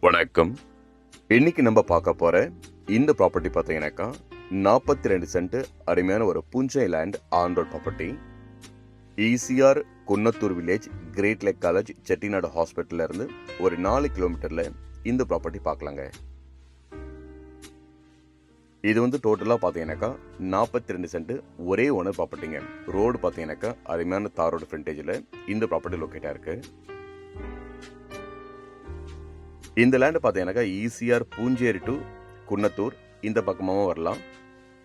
வணக்கம். இன்னைக்கு நம்ம பார்க்க போற இந்த ப்ராப்பர்ட்டி பார்த்தீங்கன்னாக்கா 42 சென்ட் அருமையான ஒரு புஞ்சை land on road property. ECR Kunnathur village, great lake college, Chettinad ஹாஸ்பிட்டல்ல இருந்து ஒரு 4 கிலோமீட்டர்ல இந்த ப்ராப்பர்ட்டி பார்க்கலாங்க. இது டோட்டலாக பார்த்தீங்கன்னாக்கா 42 சென்ட் ஒரே ஓனர் ப்ராப்பர்ட்டிங்க. ரோடு பார்த்தீங்கன்னாக்கா அருமையான தார் ரோடு ஃப்ரண்டேஜில் இந்த ப்ராப்பர்ட்டி லொக்கேட்டாக இருக்கு. இந்த லேண்டு பார்த்தீங்கன்னாக்கா ஈசிஆர் பூஞ்சேரி டு குன்னத்தூர் இந்த பக்கமாகவும் வரலாம்.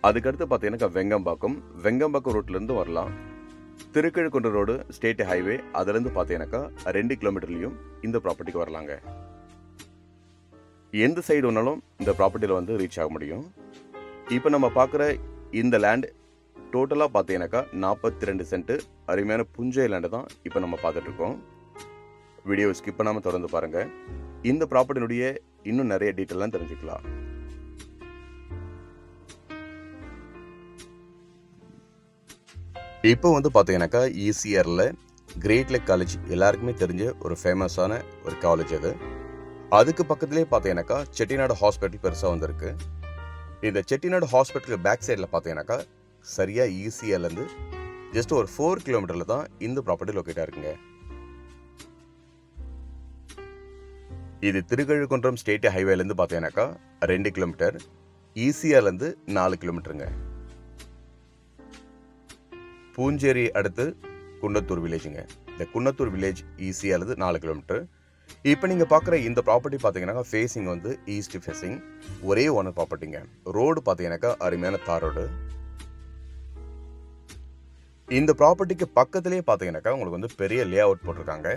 அதுக்கடுத்து பார்த்தீங்கன்னாக்கா வெங்கம்பாக்கம் ரோட்லேருந்து வரலாம். திருக்கழுக்குன்ற ரோடு ஸ்டேட் ஹைவே, அதுலேருந்து பார்த்தீங்கன்னாக்கா 2 கிலோமீட்டர்லையும் இந்த ப்ராப்பர்ட்டிக்கு வரலாங்க. எந்த சைடு வேணாலும் இந்த ப்ராப்பர்ட்டியில் ரீச் ஆக முடியும். இப்போ நம்ம பார்க்குற இந்த லேண்ட் டோட்டலாக பார்த்தீங்கன்னாக்கா 42 சென்ட் அருமையான புஞ்சை லேண்டு தான் இப்போ நம்ம பார்த்துட்ருக்கோம். வீடியோ ஸ்கிப் பண்ணாமல் தொடர்ந்து பாருங்கள். இந்த ப்ராப்பர்ட்டினுடைய இன்னும் நிறைய டீட்டெயிலாம் தெரிஞ்சுக்கலாம். இப்போ பார்த்தீங்கன்னாக்கா ஈசிஆரில் கிரேட் லேக் காலேஜ் எல்லாருக்குமே தெரிஞ்ச ஒரு ஃபேமஸான ஒரு காலேஜ் அது. அதுக்கு பக்கத்துலேயே பார்த்தீங்கன்னாக்கா செட்டிநாடு ஹாஸ்பிட்டல் பெருசாக வந்திருக்கு. இந்த செட்டிநாடு ஹாஸ்பிட்டலுக்கு பேக் சைடில் பார்த்தீங்கன்னாக்கா சரியாக ஈசிஆர்லேருந்து ஜஸ்ட் ஒரு 4 கிலோமீட்டரில் தான் இந்த ப்ராப்பர்ட்டி லொக்கேட்டாக இருக்குங்க. இது திருக்கழுக்குன்றம் ஸ்டேட் ஹைவேலேருந்து பார்த்தீங்கன்னாக்கா 2 கிலோமீட்டர், ஈசிஆர்லேருந்து 4 கிலோமீட்டருங்க. பூஞ்சேரி அடுத்து குன்னத்தூர் வில்லேஜுங்க. இந்த குன்னத்தூர் வில்லேஜ் ஈசிஆர்லேருந்து 4 கிலோமீட்டர். இப்போ நீங்கள் பார்க்குற இந்த ப்ராப்பர்ட்டி பார்த்தீங்கன்னாக்கா ஃபேஸிங் ஈஸ்ட் ஃபேஸிங், ஒரே ஓனர் ப்ராப்பர்ட்டிங்க. ரோடு பார்த்தீங்கன்னாக்கா அருமையான தார் ரோடு. இந்த ப்ராப்பர்ட்டிக்கு பக்கத்துலேயே பார்த்தீங்கன்னாக்கா உங்களுக்கு பெரிய லே அவுட் போட்டிருக்காங்க.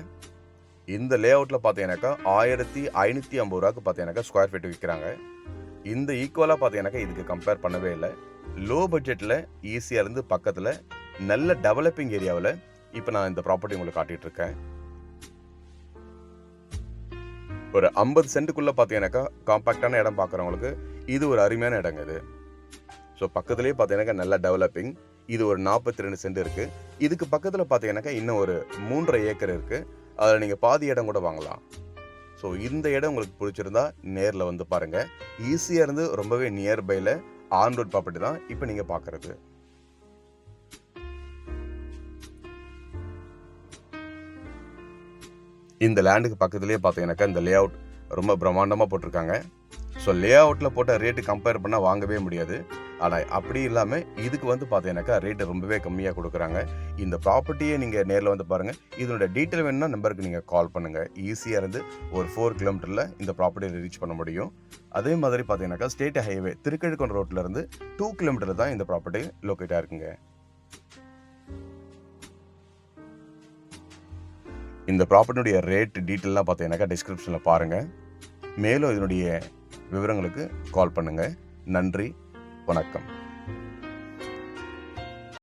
இந்த லே அவுட்டில் பார்த்தீங்கன்னாக்கா 1550 ரூபாய்க்கு பார்த்தீங்கன்னாக்கா ஸ்கொயர் ஃபீட் விற்கிறாங்க. இந்த ஈக்குவலாக பார்த்தீங்கன்னாக்கா இதுக்கு கம்பேர் பண்ணவே இல்லை. லோ பட்ஜெட்டில் ஈஸியாகலேருந்து பக்கத்தில் நல்ல டெவலப்பிங் ஏரியாவில் இப்போ நான் இந்த ப்ராப்பர்ட்டி உங்களுக்கு காட்டிகிட்டு இருக்கேன். ஒரு 50 சென்ட்டுக்குள்ளே பார்த்தீங்கன்னாக்கா காம்பேக்டான இடம் பார்க்குறவங்களுக்கு இது ஒரு அருமையான இடங்க இது. ஸோ பக்கத்துலேயே பார்த்தீங்கன்னாக்கா நல்ல டெவலப்பிங். இது ஒரு 42 சென்ட் இருக்குது. இதுக்கு பக்கத்தில் பார்த்தீங்கன்னாக்கா இன்னும் ஒரு 3.5 ஏக்கர் இருக்குது. அதில் நீங்கள் பாதி இடம் கூட வாங்கலாம். ஸோ இந்த இடம் உங்களுக்கு பிடிச்சிருந்தா நேரில் பாருங்கள். ஈஸியாக இருந்து ரொம்பவே நியர்பையில் ஆன் ரோட் ப்ராப்பர்ட்டி தான் இப்போ நீங்கள் பார்க்குறது. இந்த லேண்டுக்கு பக்கத்துலேயே பார்த்தீங்கன்னாக்கா இந்த லே அவுட் ரொம்ப பிரம்மாண்டமாக போட்டிருக்காங்க. ஸோ லே அவுட்டில் போட்ட ரேட்டு கம்பேர் பண்ணால் வாங்கவே முடியாது. ஆனால் அப்படி இல்லாமல் இதுக்கு பார்த்தீங்கன்னாக்கா ரேட்டு ரொம்பவே கம்மியாக கொடுக்குறாங்க. இந்த ப்ராப்பர்ட்டியை நீங்கள் நேரில் பாருங்கள். இதனுடைய டீட்டெயில் வேணும்னா நம்பருக்கு நீங்கள் கால் பண்ணுங்கள். ஈஸியாக இருந்து ஒரு 4 கிலோமீட்டரில் இந்த ப்ராப்பர்ட்டியை ரீச் பண்ண முடியும். அதே மாதிரி பார்த்தீங்கன்னாக்கா ஸ்டேட் ஹைவே திருக்கழுக்குன்றம் ரோட்லேருந்து 2 கிலோமீட்டர் தான் இந்த ப்ராப்பர்ட்டி லொக்கேட்டாக இருக்குங்க. இந்த ப்ராப்பர்ட்டியுடைய ரேட் டீட்டெயிலாம் பார்த்தீங்கன்னாக்கா டிஸ்கிரிப்ஷனில் பாருங்கள். மேலும் இதனுடைய விவரங்களுக்கு கால் பண்ணுங்கள். நன்றி, வணக்கம்.